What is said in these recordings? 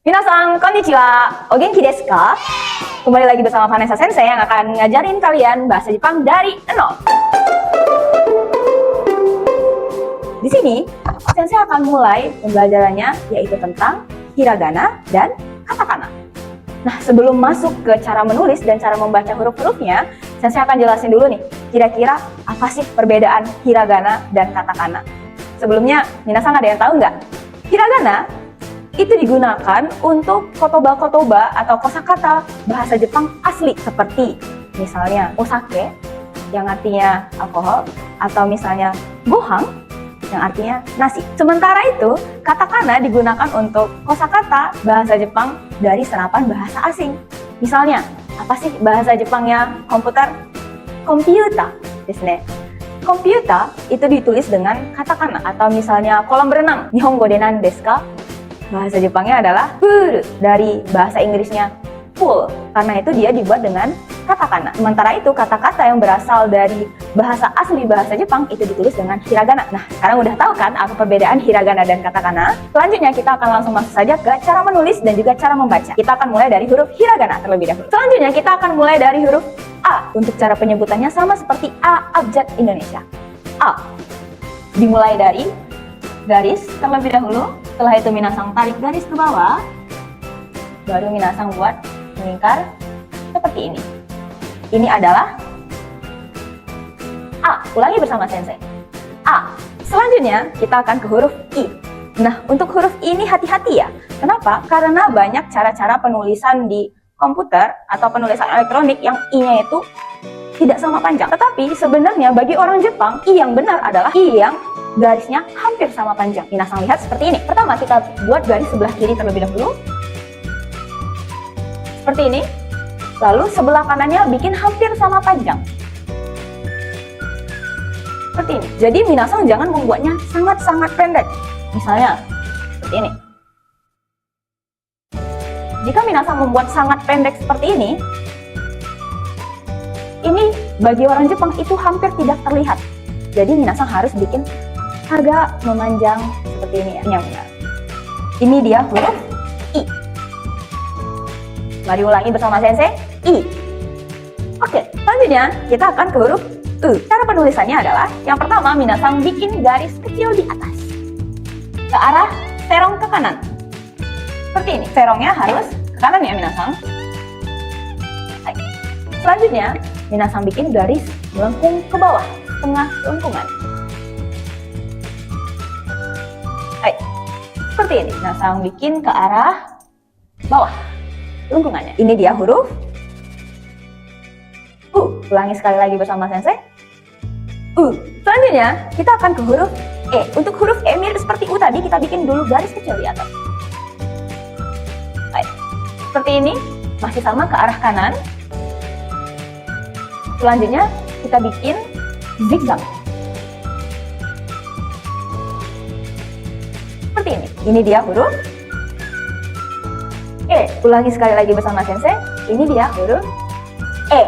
Minasan, konnichiwa. O genki desu ka? Kembali lagi bersama Vanessa Sensei yang akan ngajarin kalian bahasa Jepang dari nol. Di sini, Sensei akan mulai pembelajarannya yaitu tentang hiragana dan katakana. Nah, sebelum masuk ke cara menulis dan cara membaca huruf-hurufnya, Sensei akan jelasin dulu nih, kira-kira apa sih perbedaan hiragana dan katakana. Sebelumnya, minasan ada yang tahu nggak? Hiragana itu digunakan untuk kotoba-kotoba atau kosakata bahasa Jepang asli seperti misalnya osake yang artinya alkohol atau misalnya gohang yang artinya nasi. Sementara itu, katakana digunakan untuk kosakata bahasa Jepang dari serapan bahasa asing. Misalnya, apa sih bahasa Jepangnya komputer? Komputer, desu ne. Komputer itu ditulis dengan katakana atau misalnya kolam berenang. Nihongo de nan desu ka? Bahasa Jepangnya adalah pool, dari bahasa Inggrisnya pool. Karena itu dia dibuat dengan katakana. Sementara itu kata-kata yang berasal dari bahasa asli bahasa Jepang itu ditulis dengan hiragana. Nah, sekarang udah tahu kan apa perbedaan hiragana dan katakana? Selanjutnya kita akan langsung masuk saja ke cara menulis dan juga cara membaca. Kita akan mulai dari huruf hiragana terlebih dahulu. Selanjutnya kita akan mulai dari huruf A. Untuk cara penyebutannya sama seperti A abjad Indonesia. A. Dimulai dari garis terlebih dahulu. Setelah itu minasang tarik garis ke bawah, baru minasang buat melingkar seperti ini. Ini adalah A. Ulangi bersama Sensei. A. Selanjutnya kita akan ke huruf I. Nah, untuk huruf I ini hati-hati ya. Kenapa? Karena banyak cara-cara penulisan di komputer atau penulisan elektronik yang I-nya itu tidak sama panjang. Tetapi sebenarnya bagi orang Jepang, I yang benar adalah I yang garisnya hampir sama panjang. Minasang lihat seperti ini. Pertama kita buat garis sebelah kiri terlebih dahulu. Seperti ini. Lalu sebelah kanannya bikin hampir sama panjang. Seperti ini. Jadi minasang jangan membuatnya sangat-sangat pendek. Misalnya seperti ini. Jika minasang membuat sangat pendek seperti ini bagi orang Jepang itu hampir tidak terlihat. Jadi minasang harus bikin agak memanjang seperti ini ya. Yang benar. Ini dia huruf I. Mari ulangi bersama Sensei. I. Oke, selanjutnya kita akan ke huruf U. Cara penulisannya adalah yang pertama minasang bikin garis kecil di atas ke arah serong ke kanan. Seperti ini. Serongnya harus ke kanan ya minasang. Baik. Selanjutnya minasang bikin garis melengkung ke bawah, tengah lengkungan. Baik. Seperti ini. Minasang bikin ke arah bawah lengkungannya. Ini dia huruf U. Ulangi sekali lagi bersama Sensei. U. Selanjutnya kita akan ke huruf E. Untuk huruf E mirip seperti U tadi, kita bikin dulu garis kecil di atas. Baik. Seperti ini, masih sama ke arah kanan. Selanjutnya kita bikin zigzag. Seperti ini. Ini dia huruf E. Ulangi sekali lagi bersama Sensei. Ini dia huruf E.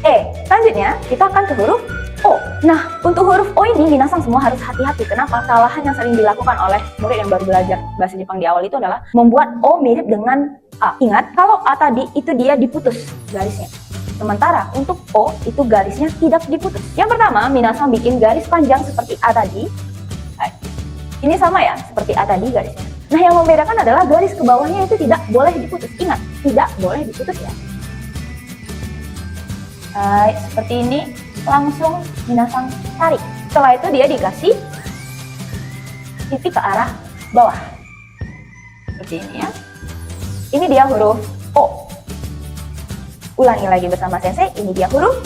E. Selanjutnya kita akan ke huruf O. Nah, untuk huruf O ini minasang semua harus hati-hati. Kenapa? Kesalahan yang sering dilakukan oleh murid yang baru belajar bahasa Jepang di awal itu adalah membuat O mirip dengan A. Ingat, kalau A tadi itu dia diputus garisnya. Sementara untuk O itu garisnya tidak diputus. Yang pertama, minasang bikin garis panjang seperti A tadi. Ini sama ya, seperti A tadi garisnya. Nah, yang membedakan adalah garis ke bawahnya itu tidak boleh diputus. Ingat, tidak boleh diputus ya. Baik, seperti ini langsung minasang tarik. Setelah itu dia dikasih titik ke arah bawah. Seperti ini ya. Ini dia huruf O. Ulangi lagi bersama Sensei, ini dia huruf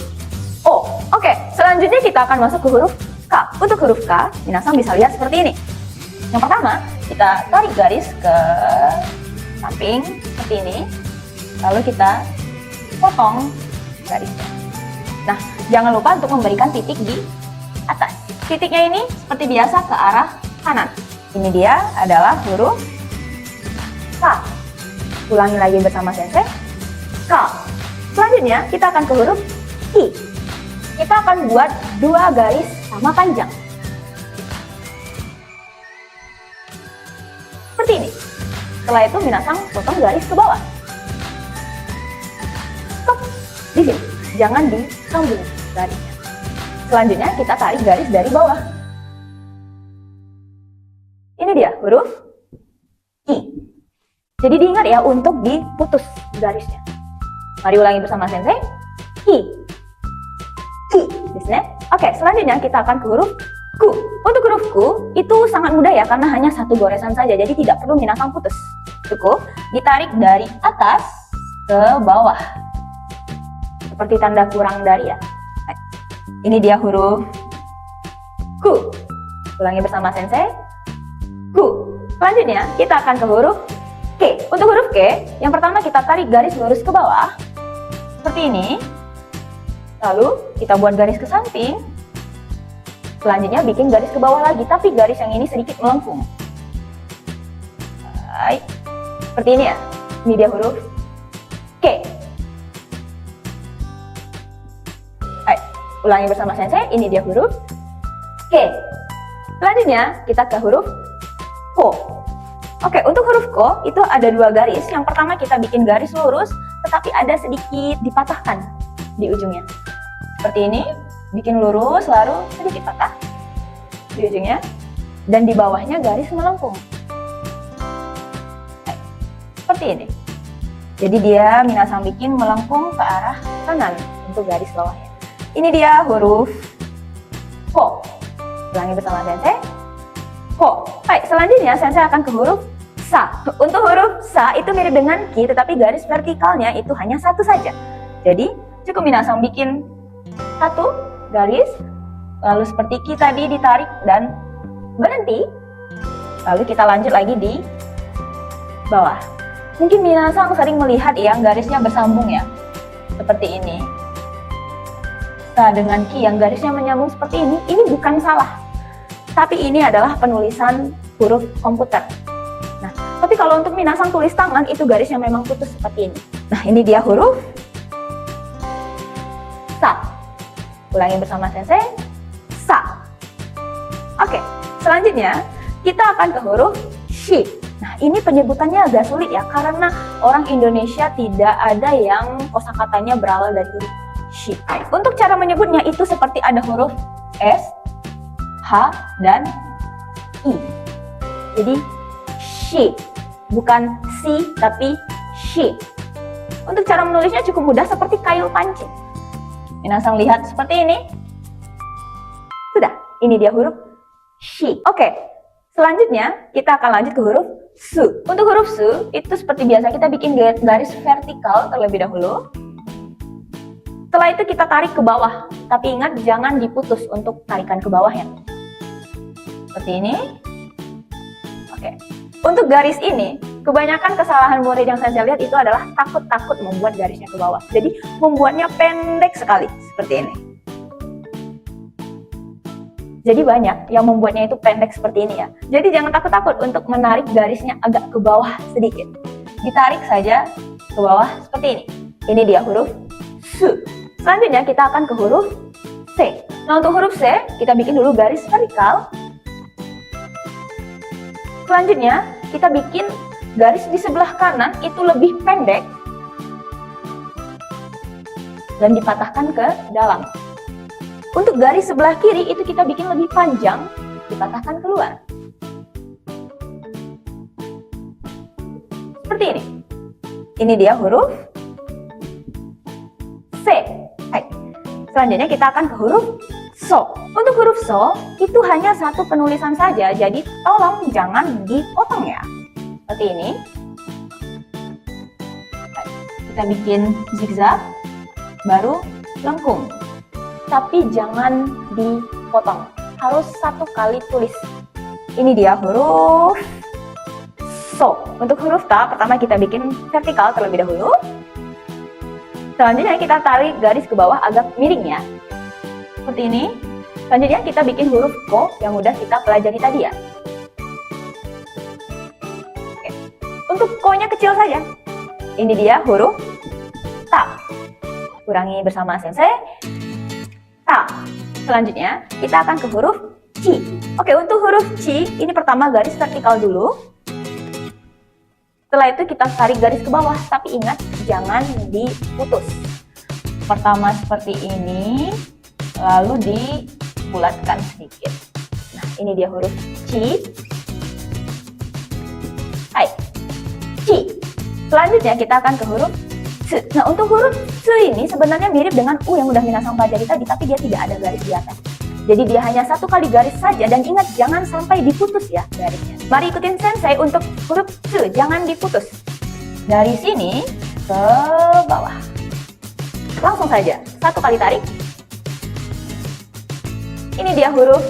O. Oke, selanjutnya kita akan masuk ke huruf K. Untuk huruf K, minasang bisa lihat seperti ini. Yang pertama, kita tarik garis ke samping seperti ini. Lalu kita potong garisnya. Nah, jangan lupa untuk memberikan titik di atas. Titiknya ini seperti biasa ke arah kanan. Ini dia adalah huruf K. Ulangi lagi bersama Sensei. K. Selanjutnya kita akan ke huruf I. Kita akan buat dua garis sama panjang. Seperti ini. Setelah itu minasang potong garis ke bawah. Stop di sini, jangan disambung garisnya. Selanjutnya kita tarik garis dari bawah. Ini dia huruf I. Jadi diingat ya untuk diputus garisnya. Mari ulangi bersama sensei. I. I. Di sini. Oke, selanjutnya kita akan ke huruf Ku. Untuk huruf Ku itu sangat mudah ya karena hanya satu goresan saja, jadi tidak perlu minasang putus. Cukup ditarik dari atas ke bawah. Seperti tanda kurang dari ya. Ini dia huruf Ku. Ulangi bersama sensei. Ku. Selanjutnya kita akan ke huruf K. Untuk huruf K, yang pertama kita tarik garis lurus ke bawah seperti ini. Lalu kita buat garis ke samping. Selanjutnya bikin garis ke bawah lagi, tapi garis yang ini sedikit melengkung. Baik. Seperti ini ya. Ini dia huruf K. Baik. Ulangi bersama sensei. Ini dia huruf K. Selanjutnya kita ke huruf Ko. Oke, untuk huruf Ko itu ada dua garis. Yang pertama kita bikin garis lurus, tetapi ada sedikit dipatahkan di ujungnya. Seperti ini, bikin lurus lalu sedikit patah di ujungnya, dan di bawahnya garis melengkung. Seperti ini. Jadi dia minasang bikin melengkung ke arah kanan untuk garis bawahnya. Ini dia huruf Ko. Ulangi bersama sensei. Ko. Baik, selanjutnya sensei akan ke huruf Sa. Untuk huruf Sa itu mirip dengan Ki, tetapi garis vertikalnya itu hanya satu saja. Jadi cukup minasang bikin satu garis, lalu seperti Ki tadi ditarik dan berhenti. Lalu kita lanjut lagi di bawah. Mungkin minasang sering melihat yang garisnya bersambung ya, seperti ini. Sa dengan Ki yang garisnya menyambung seperti ini bukan salah. Tapi ini adalah penulisan huruf komputer. Nah, tapi kalau untuk minasang tulis tangan itu garisnya memang putus seperti ini. Nah, ini dia huruf Sa. Ulangi bersama sensei. Sa. Oke, selanjutnya kita akan ke huruf Shi. Nah, ini penyebutannya agak sulit ya karena orang Indonesia tidak ada yang kosakatanya berawal dari huruf Shi. Untuk cara menyebutnya itu seperti ada huruf S, H, dan I. Jadi Shi, bukan Si tapi Shi. Untuk cara menulisnya cukup mudah seperti kayu pancing. Minasang lihat seperti ini. Sudah, ini dia huruf Shi. Oke, selanjutnya kita akan lanjut ke huruf Su. Untuk huruf Su, itu seperti biasa kita bikin garis vertikal terlebih dahulu. Setelah itu kita tarik ke bawah. Tapi ingat jangan diputus untuk tarikan ke bawahnya. Seperti ini. Oke. Untuk garis ini, kebanyakan kesalahan murid yang saya lihat itu adalah takut-takut membuat garisnya ke bawah. Jadi membuatnya pendek sekali, seperti ini. Jadi banyak yang membuatnya itu pendek seperti ini ya. Jadi jangan takut-takut untuk menarik garisnya agak ke bawah sedikit. Ditarik saja ke bawah seperti ini. Ini dia huruf Su. Selanjutnya kita akan ke huruf C. Nah, untuk huruf C, kita bikin dulu garis vertikal. Selanjutnya, kita bikin garis di sebelah kanan itu lebih pendek dan dipatahkan ke dalam. Untuk garis sebelah kiri itu kita bikin lebih panjang, dipatahkan keluar. Seperti ini. Ini dia huruf C. Hai. Selanjutnya kita akan ke huruf So. Untuk huruf So itu hanya satu penulisan saja, jadi tolong jangan dipotong ya. Seperti ini. Kita bikin zigzag, baru lengkung. Tapi jangan dipotong, harus satu kali tulis. Ini dia huruf So. Untuk huruf Ta, pertama kita bikin vertikal terlebih dahulu. Selanjutnya kita tarik garis ke bawah agak miring ya. Seperti ini. Selanjutnya kita bikin huruf Ko yang udah kita pelajari tadi ya. Oke. Untuk Ko-nya kecil saja. Ini dia huruf Ta. Ulangi bersama sensei. Ta. Selanjutnya kita akan ke huruf Ci. Oke, untuk huruf Ci ini pertama garis vertikal dulu. Setelah itu kita tarik garis ke bawah, tapi ingat jangan diputus. Pertama seperti ini, lalu dibulatkan sedikit. Nah, ini dia huruf C. Hai, C. Selanjutnya kita akan ke huruf C. Nah, untuk huruf C ini sebenarnya mirip dengan U yang udah minasang pelajari tadi, tapi dia tidak ada garis di atas. Jadi dia hanya satu kali garis saja, dan ingat jangan sampai diputus ya garisnya. Mari ikutin sensei untuk huruf C, jangan diputus. Dari sini ke bawah. Langsung saja, satu kali tarik. Ini dia huruf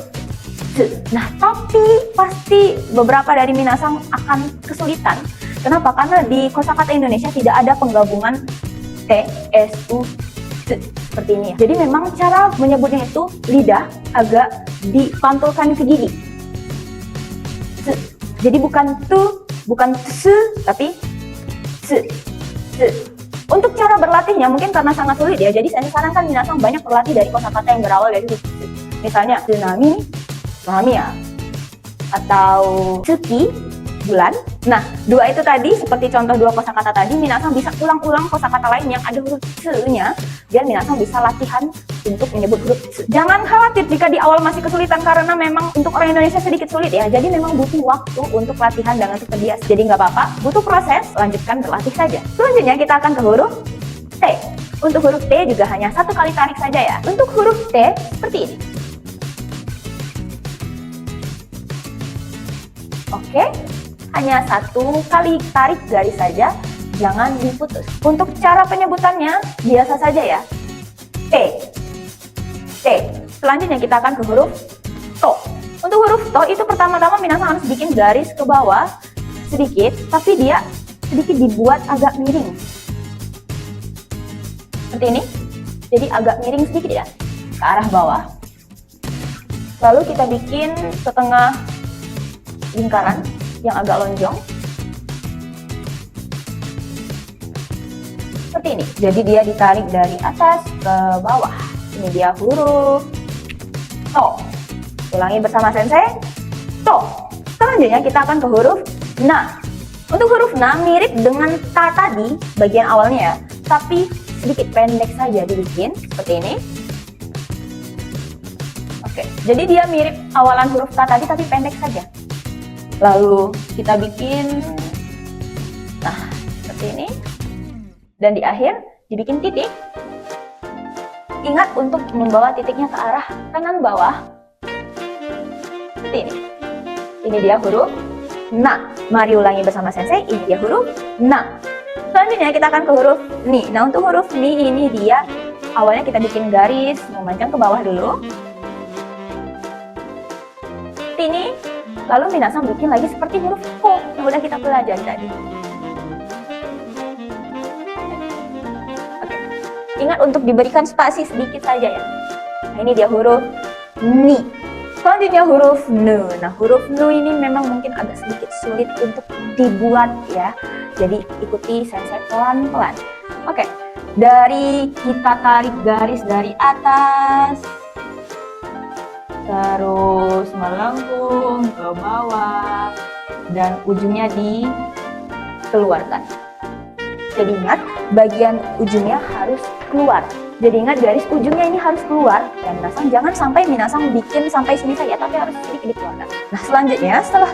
C. Nah, tapi pasti beberapa dari minasang akan kesulitan. Kenapa? Karena di kosakata Indonesia tidak ada penggabungan T, S, U, C seperti ini. Jadi memang cara menyebutnya itu lidah agak dipantulkan ke gigi. C. Jadi bukan tu, bukan s, tapi c. C. Untuk cara berlatihnya mungkin karena sangat sulit ya. Jadi saya sarankan minasang banyak berlatih dari kosakata yang berawal dari C. Misalnya tsunami, tsunami ya, atau tsuki, bulan. Nah, dua itu tadi seperti contoh dua kosakata tadi, minasang bisa ulang-ulang kosakata lain yang ada huruf C-nya, biar minasang bisa latihan untuk menyebut huruf C. Jangan khawatir jika di awal masih kesulitan, karena memang untuk orang Indonesia sedikit sulit ya. Jadi memang butuh waktu untuk latihan dan untuk terbiasa. Jadi nggak apa-apa, butuh proses, lanjutkan berlatih saja. Selanjutnya kita akan ke huruf T. Untuk huruf T juga hanya satu kali tarik saja ya. Untuk huruf T seperti ini. Oke. Hanya satu kali tarik garis saja, jangan diputus. Untuk cara penyebutannya biasa saja ya. T. T. Selanjutnya kita akan ke huruf To. Untuk huruf To itu pertama-tama minasang harus bikin garis ke bawah sedikit, tapi dia sedikit dibuat agak miring. Seperti ini. Jadi agak miring sedikit ya, ke arah bawah. Lalu kita bikin setengah lingkaran yang agak lonjong seperti ini. Jadi dia ditarik dari atas ke bawah. Ini dia huruf To. Ulangi bersama sensei. To. Selanjutnya kita akan ke huruf Na. Untuk huruf Na mirip dengan Ta tadi bagian awalnya ya, tapi sedikit pendek saja dibikin seperti ini. Oke, jadi dia mirip awalan huruf Ta tadi tapi pendek saja. Lalu kita bikin, nah seperti ini, dan di akhir dibikin titik. Ingat untuk membawa titiknya ke arah kanan bawah, seperti ini. Ini dia huruf Na. Mari ulangi bersama sensei. Ini dia huruf Na. Selanjutnya kita akan ke huruf Ni. Nah, untuk huruf Ni ini dia awalnya kita bikin garis memanjang ke bawah dulu. Ini. Lalu minasang bikin lagi seperti huruf Ko yang udah kita pelajari tadi. Oke. Ingat untuk diberikan spasi sedikit saja ya. Nah, ini dia huruf Ni. Selanjutnya huruf Nu. Nah, huruf Nu ini memang mungkin agak sedikit sulit untuk dibuat ya. Jadi ikuti sensei pelan-pelan. Oke. Dari kita tarik garis dari atas, terus melengkung ke bawah dan ujungnya dikeluarkan. Jadi ingat bagian ujungnya harus keluar. Jadi ingat garis ujungnya ini harus keluar, dan minasang jangan sampai minasang bikin sampai sini saja, tapi harus sedikit dikeluarkan. Nah, selanjutnya setelah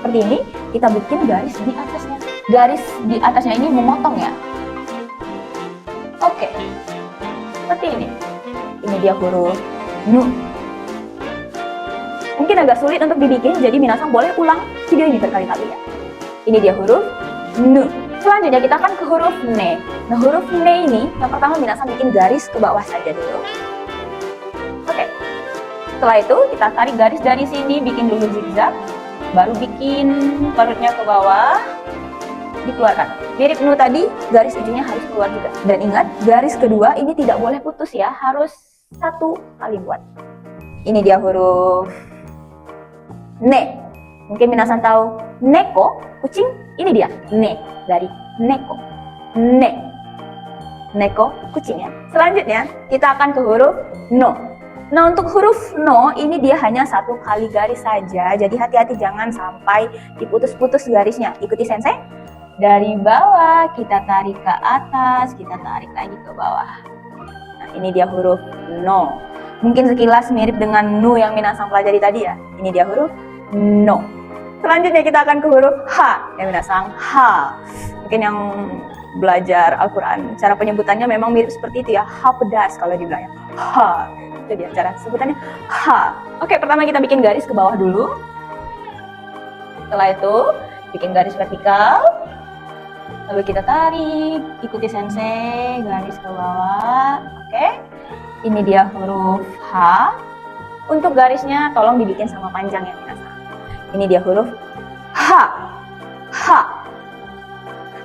seperti ini kita bikin garis di atasnya. Garis di atasnya ini memotong ya. Oke. Seperti ini. Ini dia huruf Nu. Mungkin agak sulit untuk dibikin, jadi minasang boleh ulang video ini berkali-kali ya. Ini dia huruf Nu. Selanjutnya kita akan ke huruf Ne. Nah, huruf Ne ini yang pertama minasang bikin garis ke bawah saja dulu. Oke. Setelah itu kita tarik garis dari sini, bikin dulu zigzag, baru bikin perutnya ke bawah, dikeluarkan. Mirip Nu tadi, garis ujungnya harus keluar juga. Dan ingat, garis kedua ini tidak boleh putus ya, harus satu kali buat. Ini dia huruf Ne. Mungkin minasang tahu neko, kucing. Ini dia Ne dari neko. Ne. Neko, kucing ya. Selanjutnya kita akan ke huruf No. Nah, untuk huruf No ini dia hanya satu kali garis saja. Jadi hati-hati jangan sampai diputus-putus garisnya. Ikuti sensei. Dari bawah kita tarik ke atas, kita tarik lagi ke bawah. Nah, ini dia huruf no. Mungkin sekilas mirip dengan nu yang minasang pelajari tadi ya. Ini dia huruf no. Selanjutnya kita akan ke huruf H yang minasang ha. Mungkin yang belajar Al-Quran, cara penyebutannya memang mirip seperti itu ya. Ha pedas kalau dibilang ya. Ha. Itu dia cara sebutannya ha. Oke, pertama kita bikin garis ke bawah dulu. Setelah itu bikin garis vertikal. Lalu kita tarik, ikuti sensei, garis ke bawah. Oke. Ini dia huruf H. Untuk garisnya tolong dibikin sama panjang ya minasang. Ini dia huruf H. H.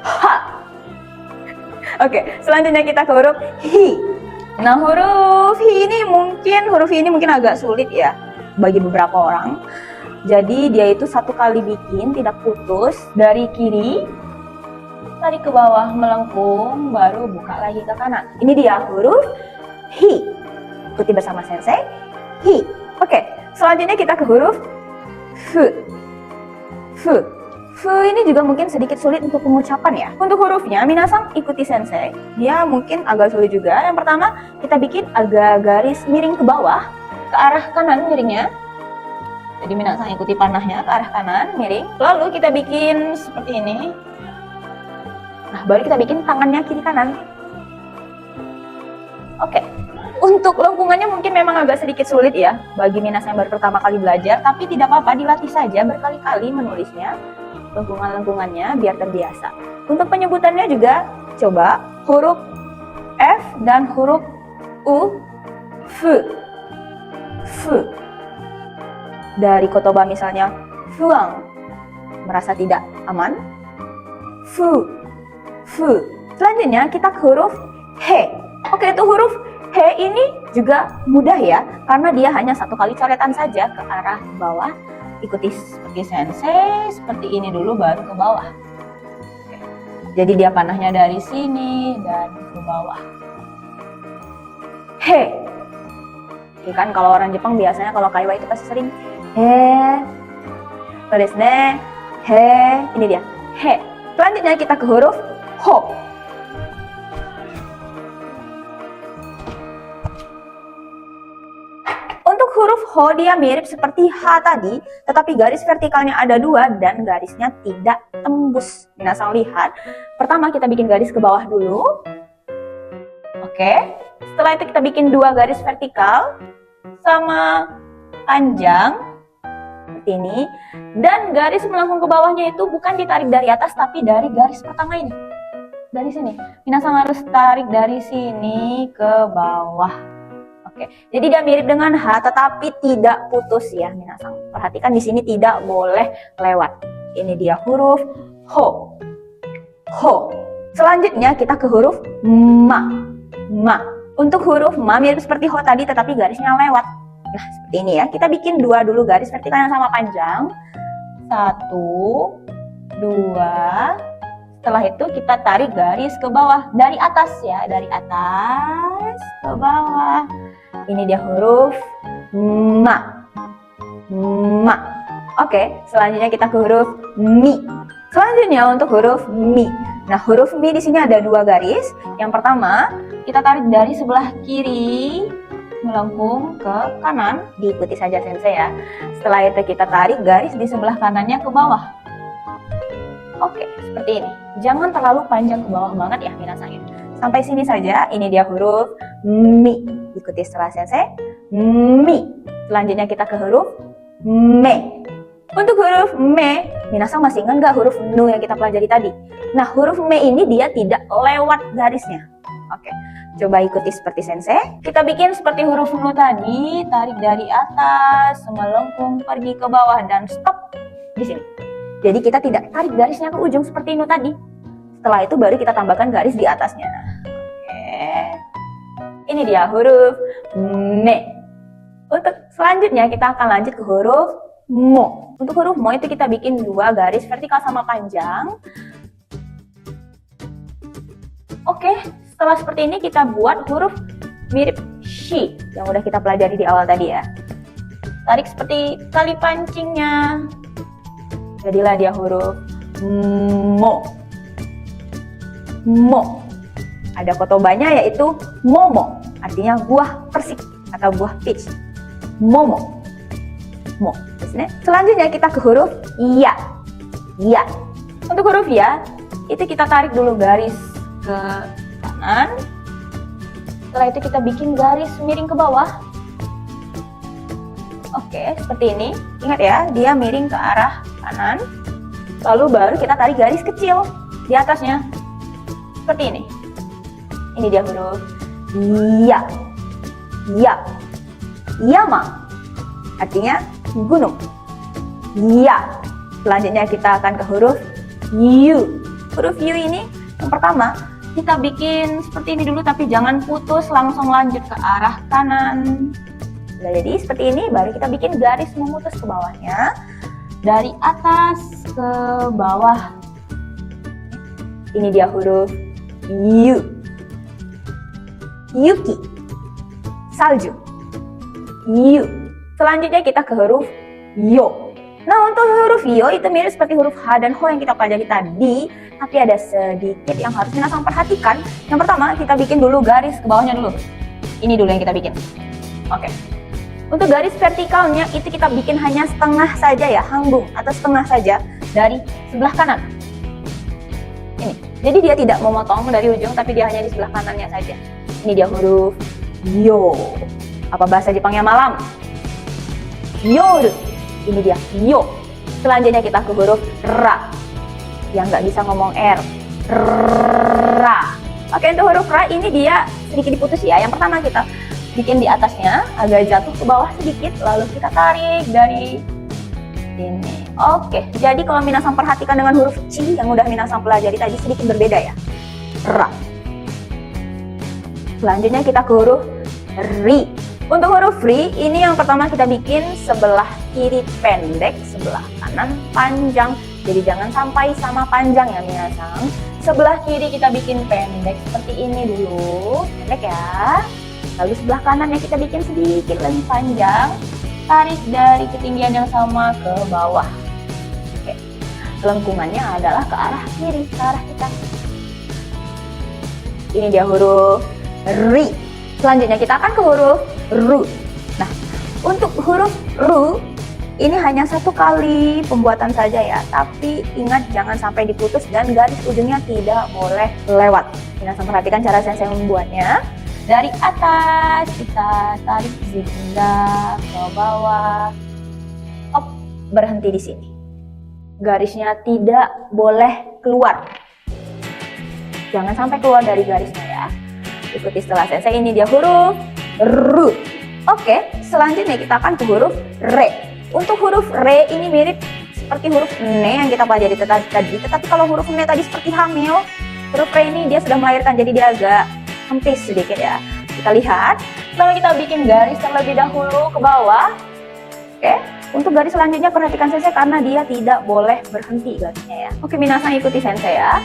H. Oke, selanjutnya kita ke huruf Hi. Nah, huruf Hi ini mungkin agak sulit ya bagi beberapa orang. Jadi dia itu satu kali bikin, tidak putus. Dari kiri, tarik ke bawah, melengkung, baru buka lagi ke kanan. Ini dia huruf Hi. Ikuti bersama sensei. Hi. Oke, selanjutnya kita ke huruf F. F. F ini juga mungkin sedikit sulit untuk pengucapan ya. Untuk hurufnya, minasang ikuti sensei. Dia mungkin agak sulit juga. Yang pertama, kita bikin agak garis miring ke bawah, ke arah kanan miringnya. Jadi minasang ikuti panahnya ke arah kanan, miring. Lalu kita bikin seperti ini. Nah, baru kita bikin tangannya kiri kanan. Oke. Untuk lengkungannya mungkin memang agak sedikit sulit ya bagi minasang yang baru pertama kali belajar, tapi tidak apa-apa, dilatih saja berkali-kali menulisnya, lengkungan-lengkungannya biar terbiasa. Untuk penyebutannya juga coba huruf F dan huruf U, F. F. Dari kotoba misalnya fuang, merasa tidak aman, fu. Fu. Selanjutnya kita ke huruf He. Oke, itu huruf He ini juga mudah ya, karena dia hanya satu kali coretan saja ke arah bawah. Ikuti seperti sensei, seperti ini dulu baru ke bawah. Oke. Jadi dia panahnya dari sini dan ke bawah. He. Oke, kan kalau orang Jepang biasanya kalau kaiwa itu pasti sering he. Tulis ne. He. Ini dia. He. Selanjutnya kita ke huruf Ho. Untuk huruf Ho dia mirip seperti H tadi, tetapi garis vertikalnya ada dua dan garisnya tidak tembus. Minasang lihat. Pertama kita bikin garis ke bawah dulu. Oke. Setelah itu kita bikin dua garis vertikal sama panjang seperti ini. Dan garis melengkung ke bawahnya itu bukan ditarik dari atas tapi dari garis pertama ini. Dari sini. Minasang harus tarik dari sini ke bawah. Oke. Jadi dia mirip dengan H tetapi tidak putus ya minasang. Perhatikan di sini tidak boleh lewat. Ini dia huruf Ho. Ho. Selanjutnya kita ke huruf Ma. Ma. Untuk huruf Ma mirip seperti Ho tadi tetapi garisnya lewat. Nah, seperti ini ya. Kita bikin dua dulu garis vertikal yang sama panjang. 1, 2. Setelah itu kita tarik garis ke bawah dari atas ya, dari atas ke bawah. Ini dia huruf Ma. Ma. Oke, selanjutnya kita ke huruf Mi. Selanjutnya untuk huruf Mi. Nah, huruf Mi di sini ada dua garis. Yang pertama, kita tarik dari sebelah kiri melengkung ke kanan, diikuti saja sensei ya. Setelah itu kita tarik garis di sebelah kanannya ke bawah. Oke, seperti ini. Jangan terlalu panjang ke bawah banget ya minasang. Sampai sini saja. Ini dia huruf Mi. Ikuti setelah sensei. Mi. Selanjutnya kita ke huruf Me. Untuk huruf Me, minasang masih ingat nggak huruf Nu yang kita pelajari tadi? Nah, huruf Me ini dia tidak lewat garisnya. Oke, coba ikuti seperti sensei. Kita bikin seperti huruf Nu tadi. Tarik dari atas, melengkung, pergi ke bawah, dan stop di sini. Jadi kita tidak tarik garisnya ke ujung seperti Nu tadi. Setelah itu baru kita tambahkan garis di atasnya. Oke. Ini dia huruf Me. Untuk selanjutnya kita akan lanjut ke huruf Mo. Untuk huruf Mo itu kita bikin dua garis vertikal sama panjang. Oke, setelah seperti ini kita buat huruf mirip Shi yang udah kita pelajari di awal tadi ya. Tarik seperti tali pancingnya. Jadilah dia huruf Mo. mo. Ada kotobanya yaitu momo, artinya buah persik atau buah peach. Momo. Mo. Selanjutnya kita ke huruf ya. Ya. Untuk huruf ya, itu kita tarik dulu garis ke kanan. Setelah itu kita bikin garis miring ke bawah. Oke, seperti ini. Ingat ya, dia miring ke arah kanan. Lalu baru kita tarik garis kecil di atasnya. Seperti ini. Ini dia huruf ya. Ya. Yama. Artinya gunung. Ya. Selanjutnya kita akan ke huruf U. Huruf U ini yang pertama kita bikin seperti ini dulu, tapi jangan putus, langsung lanjut ke arah kanan. Nah, jadi seperti ini, baru kita bikin garis memutus ke bawahnya. Dari atas ke bawah. Ini dia huruf U. Yuki. Salju. U. Selanjutnya kita ke huruf Yo. Nah, untuk huruf Yo itu mirip seperti huruf H dan Ho yang kita pelajari tadi, tapi ada sedikit yang harus minasang perhatikan. Yang pertama, kita bikin dulu garis ke bawahnya dulu. Ini dulu yang kita bikin. Oke. Untuk garis vertikalnya itu kita bikin hanya setengah saja ya, hambung atau setengah saja dari sebelah kanan. Ini. Jadi dia tidak memotong dari ujung, tapi dia hanya di sebelah kanannya saja. Ini dia huruf Yo. Apa bahasa Jepangnya malam? Yoru. Ini dia yo. Selanjutnya kita ke huruf ra, yang nggak bisa ngomong r. Ra. Oke, untuk huruf ra ini dia sedikit diputus ya. Yang pertama kita bikin di atasnya agak jatuh ke bawah sedikit, lalu kita tarik dari ini. Oke, jadi kalau minasang perhatikan dengan huruf ci yang udah minasang pelajari tadi sedikit berbeda ya. Ra. Selanjutnya kita ke huruf ri. Untuk huruf ri, ini yang pertama kita bikin sebelah kiri pendek, sebelah kanan panjang. Jadi jangan sampai sama panjang ya minasang. Sebelah kiri kita bikin pendek seperti ini dulu, pendek ya. Lalu sebelah kanannya kita bikin sedikit lebih panjang. Tarik dari ketinggian yang sama ke bawah. Oke. Lengkungannya adalah ke arah kiri, ke arah kita. Ini dia huruf ri. Selanjutnya kita akan ke huruf ru. Nah, untuk huruf ru ini hanya satu kali pembuatan saja ya, tapi ingat jangan sampai diputus dan garis ujungnya tidak boleh lewat. Minasang perhatikan cara sensei membuatnya. Dari atas kita tarik zigzag ke bawah. Op, berhenti di sini. Garisnya tidak boleh keluar. Jangan sampai keluar dari garisnya ya. Ikuti setelah sensei, ini dia huruf ru. Oke, selanjutnya kita akan ke huruf re. Untuk huruf re ini mirip seperti huruf ne yang kita pelajari tadi. Tetapi kalau huruf ne tadi seperti hamil, huruf re ini dia sudah melahirkan, jadi dia agak hempis sedikit ya. Kita lihat, lalu kita bikin garis terlebih dahulu ke bawah. Oke, untuk garis selanjutnya perhatikan sensei karena dia tidak boleh berhenti garisnya ya. Oke, minasang ikuti sensei ya.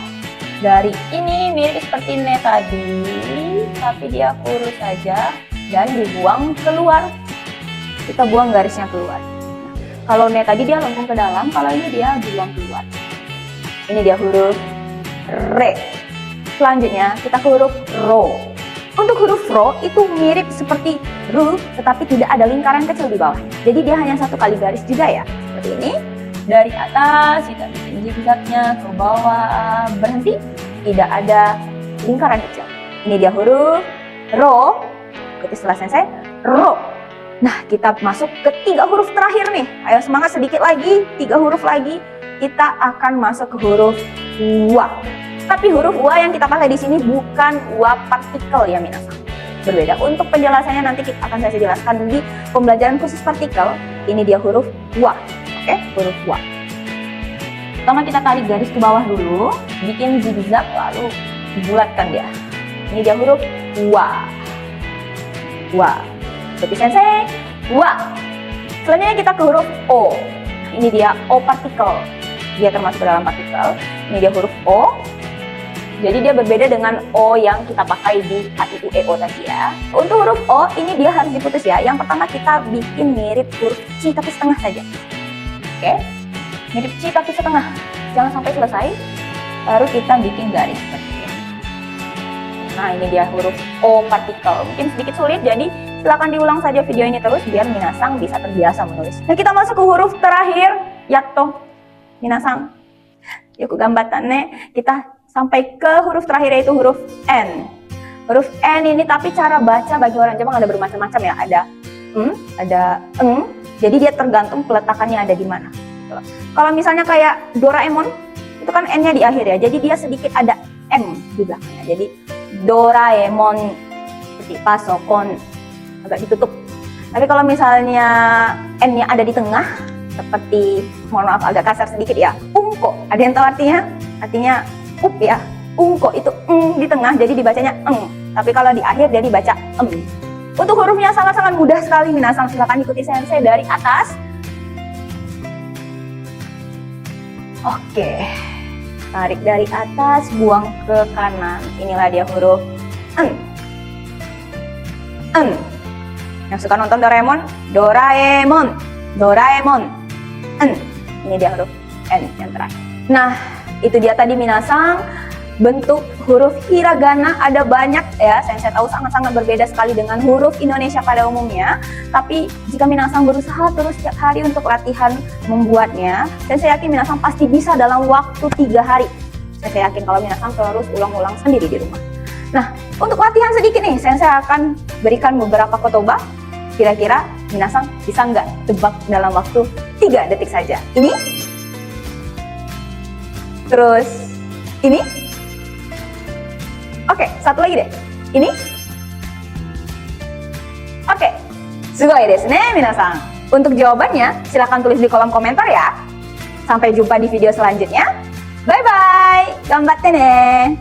Dari ini mirip seperti ne tadi, tapi dia kurus saja dan dibuang keluar. Kita buang garisnya keluar. Nah, kalau ne tadi dia lengkung ke dalam, kalau ini dia dibuang keluar. Ini dia huruf re. Selanjutnya kita ke huruf ro. Untuk huruf ro itu mirip seperti ru, tetapi tidak ada lingkaran kecil di bawah. Jadi dia hanya satu kali garis juga ya. Seperti ini. Dari atas kita bikin zigzagnya ke bawah, berhenti, tidak ada lingkaran kecil. Ini dia huruf ro. Ikuti setelah sensei, ro. Nah, kita masuk ke 3 huruf terakhir nih. Ayo semangat, sedikit lagi, 3 huruf lagi. Kita akan masuk ke huruf wa. Tapi huruf wa yang kita pakai di sini bukan wa partikel ya minasang. Berbeda. Untuk penjelasannya nanti akan saya jelaskan di pembelajaran khusus partikel. Ini dia huruf wa. Oke, huruf wa. Pertama kita tarik garis ke bawah dulu, bikin zigzag lalu bulatkan dia. Ini dia huruf wa. Wa. Seperti sensei, wa. Selanjutnya kita ke huruf o. Ini dia o partikel. Dia termasuk ke dalam partikel. Ini dia huruf o. Jadi dia berbeda dengan O yang kita pakai di A, I, U, E, O tadi ya. Untuk huruf O ini dia harus diputus ya. Yang pertama kita bikin mirip huruf C tapi setengah saja. Oke, mirip C tapi setengah. Jangan sampai selesai. Baru kita bikin garis seperti ini. Nah, ini dia huruf O partikel. Mungkin sedikit sulit, jadi silakan diulang saja video ini terus biar minasang bisa terbiasa menulis. Nah, kita masuk ke huruf terakhir, yatto. Minasang, yoku gambatan ne. Kita sampai ke huruf terakhir yaitu huruf N. Huruf N ini tapi cara baca bagi orang Jepang ada bermacam-macam ya. Ada Jadi dia tergantung peletakannya ada di mana. Kalau misalnya kayak Doraemon, itu kan N-nya di akhir ya. Jadi dia sedikit ada M di belakangnya. Jadi Doraemon seperti pasokon agak ditutup. Tapi kalau misalnya N-nya ada di tengah, seperti mohon maaf agak kasar sedikit ya, ungko. Ada yang tahu artinya? Artinya up ya. Ungko itu di tengah, jadi dibacanya Tapi kalau di akhir jadi baca Untuk hurufnya sangat-sangat mudah sekali, minasang silakan ikuti sensei dari atas. Oke, tarik dari atas, buang ke kanan. Inilah dia huruf N. Yang suka nonton Doraemon, Doraemon, Doraemon. N. Ini dia huruf N yang terakhir. Nah, itu dia tadi minasang. Bentuk huruf hiragana ada banyak ya, saya tahu sangat-sangat berbeda sekali dengan huruf Indonesia pada umumnya. Tapi jika minasang berusaha terus setiap hari untuk latihan membuatnya, dan saya yakin minasang pasti bisa dalam waktu 3 hari. Saya yakin kalau minasang terus ulang-ulang sendiri di rumah. Nah, untuk latihan sedikit nih, saya akan berikan beberapa kotoba. Kira-kira minasang bisa nggak tebak dalam waktu 3 detik saja. Ini, terus ini. Oke, satu lagi deh. Ini. Oke, sugoi desu ne, minasang. Untuk jawabannya, silahkan tulis di kolom komentar ya. Sampai jumpa di video selanjutnya. Bye-bye. Gambatte ne.